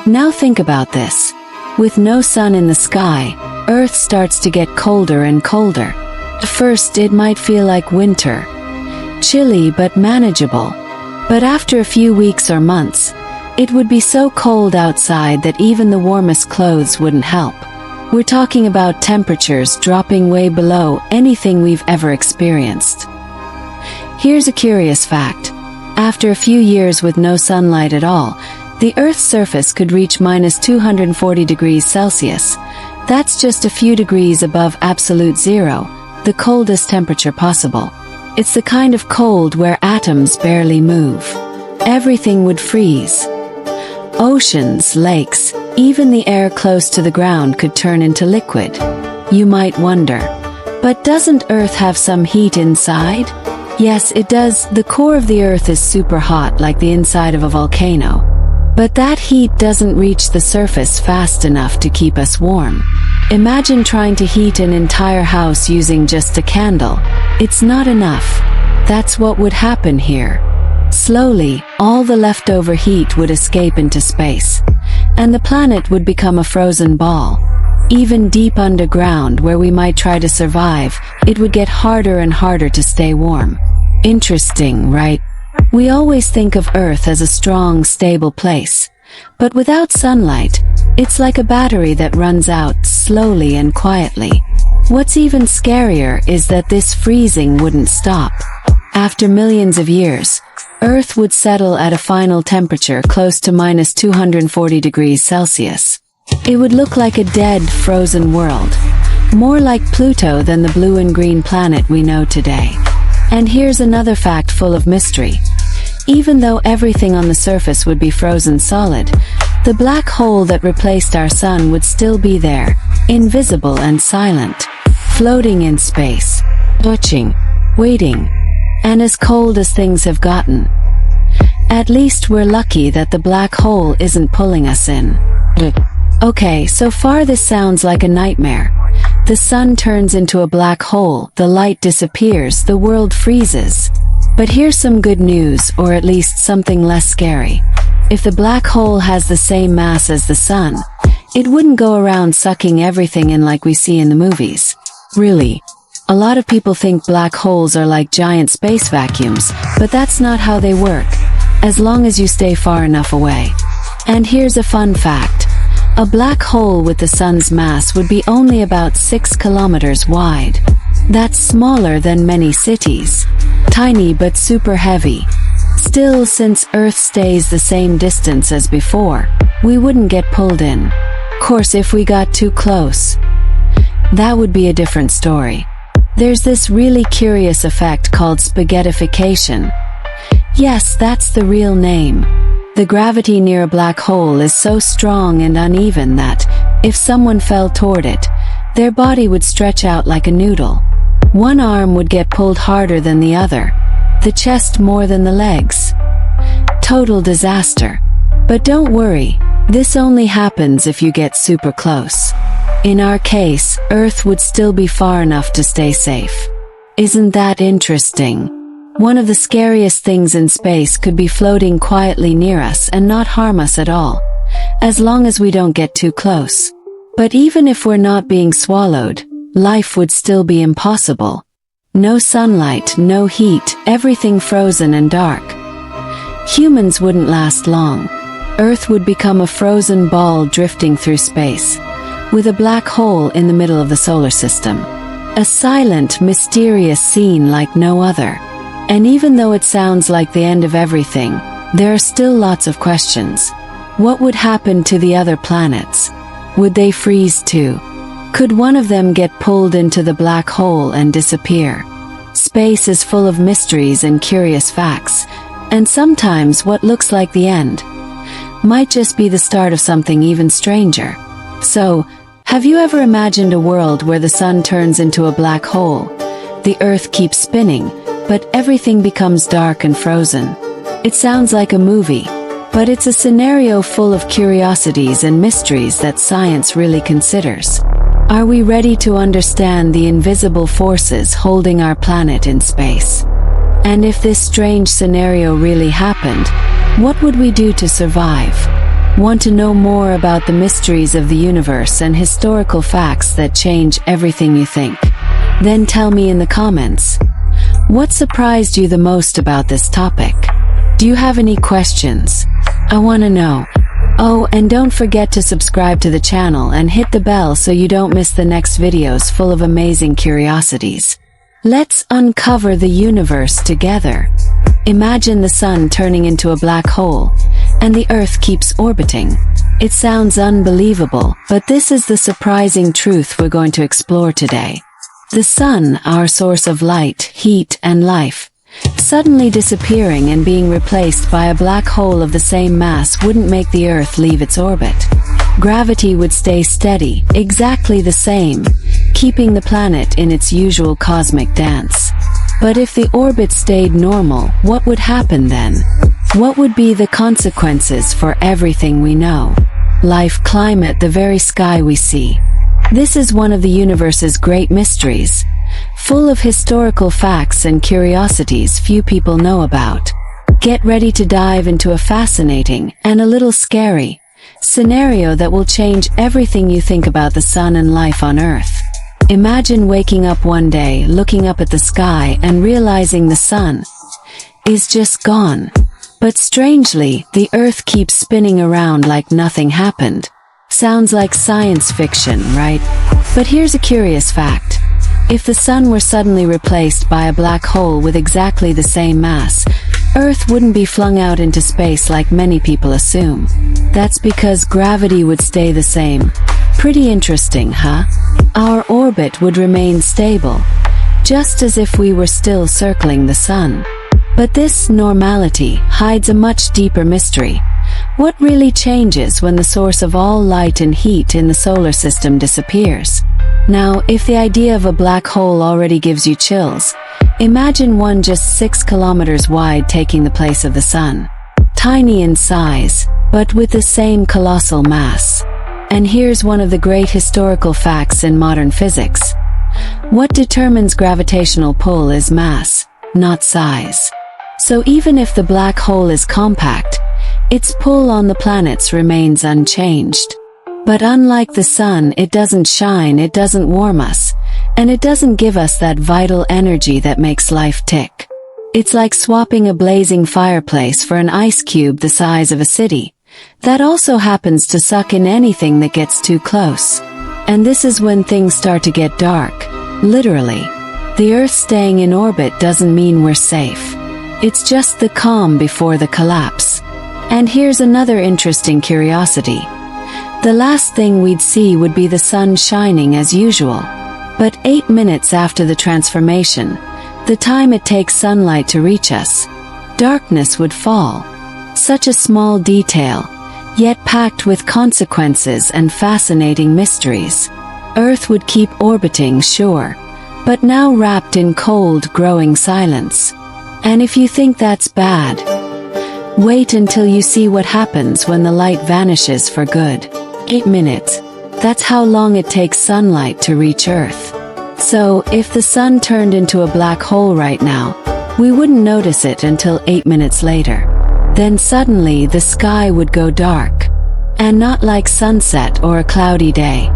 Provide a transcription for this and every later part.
Now think about this. With no sun in the sky, Earth starts to get colder and colder. At first it might feel like winter. Chilly but manageable. But after a few weeks or months, it would be so cold outside that even the warmest clothes wouldn't help. We're talking about temperatures dropping way below anything we've ever experienced. Here's a curious fact. After a few years with no sunlight at all, the Earth's surface could reach -240 degrees Celsius. That's just a few degrees above absolute zero, the coldest temperature possible. It's the kind of cold where atoms barely move. Everything would freeze. Oceans, lakes, even the air close to the ground could turn into liquid. You might wonder, but doesn't Earth have some heat inside? Yes, it does. The core of the Earth is super hot, like the inside of a volcano. But that heat doesn't reach the surface fast enough to keep us warm. Imagine trying to heat an entire house using just a candle. It's not enough. That's what would happen here. Slowly, all the leftover heat would escape into space, and the planet would become a frozen ball. Even deep underground, where we might try to survive, it would get harder and harder to stay warm. Interesting, right? We always think of Earth as a strong, stable place. But without sunlight, it's like a battery that runs out slowly and quietly. What's even scarier is that this freezing wouldn't stop. After millions of years, Earth would settle at a final temperature close to -240 degrees Celsius. It would look like a dead, frozen world. More like Pluto than the blue and green planet we know today. And here's another fact full of mystery. Even though everything on the surface would be frozen solid, the black hole that replaced our sun would still be there, invisible and silent, floating in space, watching, waiting, and as cold as things have gotten. At least we're lucky that the black hole isn't pulling us in. Okay, so far this sounds like a nightmare. The sun turns into a black hole, the light disappears, the world freezes. But here's some good news, or at least something less scary. If the black hole has the same mass as the sun, it wouldn't go around sucking everything in like we see in the movies. Really. A lot of people think black holes are like giant space vacuums, but that's not how they work, as long as you stay far enough away. And here's a fun fact. A black hole with the sun's mass would be only about 6 kilometers wide. That's smaller than many cities. Tiny but super heavy. Still, since Earth stays the same distance as before, we wouldn't get pulled in. Of course, if we got too close, that would be a different story. There's this really curious effect called spaghettification. Yes, that's the real name. The gravity near a black hole is so strong and uneven that, if someone fell toward it, their body would stretch out like a noodle. One arm would get pulled harder than the other, the chest more than the legs. Total disaster. But don't worry, this only happens if you get super close. In our case, Earth would still be far enough to stay safe. Isn't that interesting? One of the scariest things in space could be floating quietly near us and not harm us at all, as long as we don't get too close. But even if we're not being swallowed, life would still be impossible. No sunlight, no heat, everything frozen and dark. Humans wouldn't last long. Earth would become a frozen ball drifting through space, with a black hole in the middle of the solar system. A silent, mysterious scene like no other. And even though it sounds like the end of everything, there are still lots of questions. What would happen to the other planets? Would they freeze too? Could one of them get pulled into the black hole and disappear? Space is full of mysteries and curious facts, and sometimes what looks like the end might just be the start of something even stranger. So, have you ever imagined a world where the sun turns into a black hole? The Earth keeps spinning, but everything becomes dark and frozen. It sounds like a movie, but it's a scenario full of curiosities and mysteries that science really considers. Are we ready to understand the invisible forces holding our planet in space? And if this strange scenario really happened, what would we do to survive? Want to know more about the mysteries of the universe and historical facts that change everything you think? Then tell me in the comments. What surprised you the most about this topic? Do you have any questions? I want to know. Oh, and don't forget to subscribe to the channel and hit the bell so you don't miss the next videos full of amazing curiosities. Let's uncover the universe together. Imagine the sun turning into a black hole, and the Earth keeps orbiting. It sounds unbelievable, but this is the surprising truth we're going to explore today. The sun, our source of light, heat, and life, suddenly disappearing and being replaced by a black hole of the same mass wouldn't make the Earth leave its orbit. Gravity would stay steady, exactly the same, keeping the planet in its usual cosmic dance. But if the orbit stayed normal, what would happen then? What would be the consequences for everything we know? Life, climate, the very sky we see. This is one of the universe's great mysteries, full of historical facts and curiosities few people know about. Get ready to dive into a fascinating, and a little scary, scenario that will change everything you think about the sun and life on Earth. Imagine waking up one day, looking up at the sky and realizing the sun is just gone. But strangely, the Earth keeps spinning around like nothing happened. Sounds like science fiction, right? But here's a curious fact. If the sun were suddenly replaced by a black hole with exactly the same mass, Earth wouldn't be flung out into space like many people assume. That's because gravity would stay the same. Pretty interesting, huh? Our orbit would remain stable, just as if we were still circling the sun. But this normality hides a much deeper mystery. What really changes when the source of all light and heat in the solar system disappears? Now, if the idea of a black hole already gives you chills, imagine one just 6 kilometers wide taking the place of the sun. Tiny in size, but with the same colossal mass. And here's one of the great historical facts in modern physics. What determines gravitational pull is mass, not size. So even if the black hole is compact, its pull on the planets remains unchanged. But unlike the sun, it doesn't shine, it doesn't warm us, and it doesn't give us that vital energy that makes life tick. It's like swapping a blazing fireplace for an ice cube the size of a city, that also happens to suck in anything that gets too close. And this is when things start to get dark, literally. The Earth staying in orbit doesn't mean we're safe. It's just the calm before the collapse. And here's another interesting curiosity. The last thing we'd see would be the sun shining as usual. But 8 minutes after the transformation, the time it takes sunlight to reach us, darkness would fall. Such a small detail, yet packed with consequences and fascinating mysteries. Earth would keep orbiting, sure, but now wrapped in cold, growing silence. And if you think that's bad, wait until you see what happens when the light vanishes for good. 8 minutes. That's how long it takes sunlight to reach Earth. So, if the sun turned into a black hole right now, we wouldn't notice it until 8 minutes later. Then suddenly the sky would go dark. And not like sunset or a cloudy day.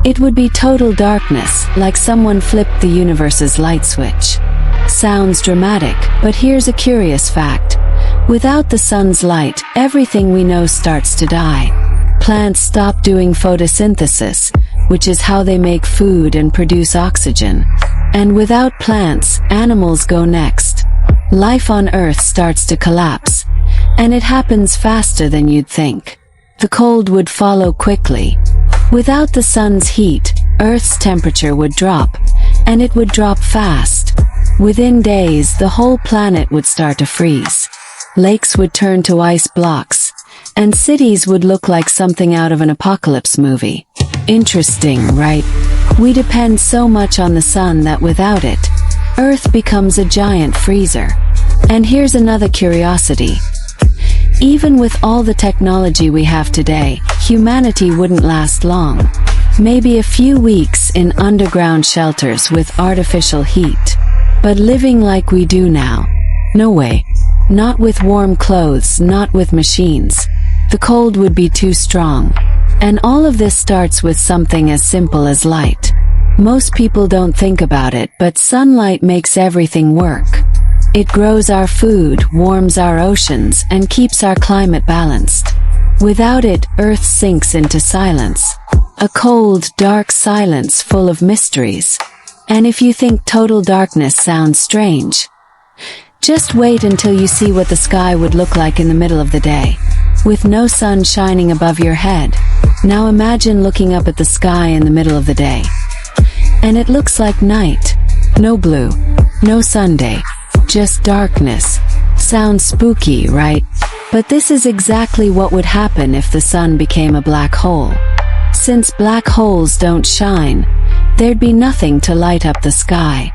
It would be total darkness, like someone flipped the universe's light switch. Sounds dramatic, but here's a curious fact. Without the sun's light, everything we know starts to die. Plants stop doing photosynthesis, which is how they make food and produce oxygen. And without plants, animals go next. Life on Earth starts to collapse. And it happens faster than you'd think. The cold would follow quickly. Without the sun's heat, Earth's temperature would drop, and it would drop fast. Within days, the whole planet would start to freeze. Lakes would turn to ice blocks, and cities would look like something out of an apocalypse movie. Interesting, right? We depend so much on the sun that without it, Earth becomes a giant freezer. And here's another curiosity. Even with all the technology we have today, humanity wouldn't last long. Maybe a few weeks in underground shelters with artificial heat. But living like we do now, no way. Not with warm clothes, not with machines. the cold would be too strong. And all of this starts with something as simple as light. Most people don't think about it, but sunlight makes everything work. It grows our food, warms our oceans, and keeps our climate balanced. Without it, Earth sinks into silence. A cold, dark silence full of mysteries. And if you think total darkness sounds strange, just wait until you see what the sky would look like in the middle of the day, with no sun shining above your head. Now imagine looking up at the sky in the middle of the day. And it looks like night. No blue, no Sunday, just darkness. Sounds spooky, right? But this is exactly what would happen if the sun became a black hole. Since black holes don't shine, there'd be nothing to light up the sky.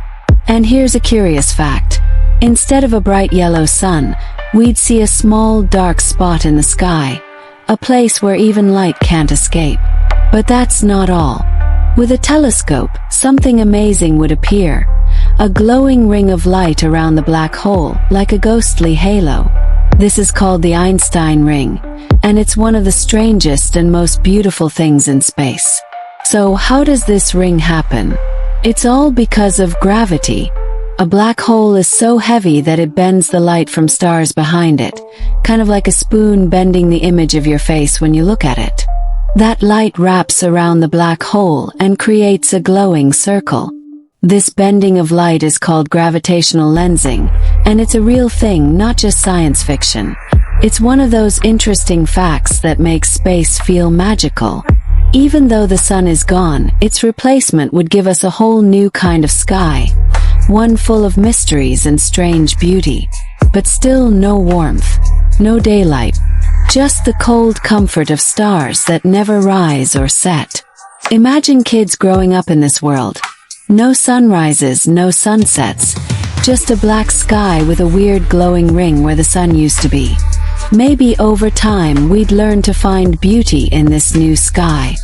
And here's a curious fact. Instead of a bright yellow sun, we'd see a small dark spot in the sky, a place where even light can't escape. But that's not all. With a telescope, something amazing would appear. A glowing ring of light around the black hole, like a ghostly halo. This is called the Einstein ring, and it's one of the strangest and most beautiful things in space. So how does this ring happen? It's all because of gravity. A black hole is so heavy that it bends the light from stars behind it, kind of like a spoon bending the image of your face when you look at it. That light wraps around the black hole and creates a glowing circle. This bending of light is called gravitational lensing, and it's a real thing, not just science fiction. It's one of those interesting facts that makes space feel magical. Even though the sun is gone, its replacement would give us a whole new kind of sky. One full of mysteries and strange beauty. But still no warmth, no daylight. Just the cold comfort of stars that never rise or set. Imagine kids growing up in this world. No sunrises, no sunsets. Just a black sky with a weird glowing ring where the sun used to be. Maybe over time we'd learn to find beauty in this new sky.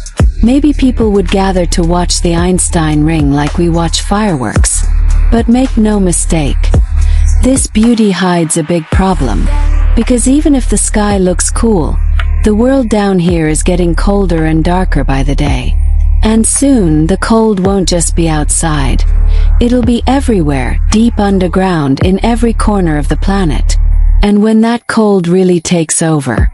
Maybe people would gather to watch the Einstein ring like we watch fireworks. But make no mistake, this beauty hides a big problem. Because even if the sky looks cool, the world down here is getting colder and darker by the day. And soon, the cold won't just be outside. It'll be everywhere, deep underground, in every corner of the planet. And when that cold really takes over,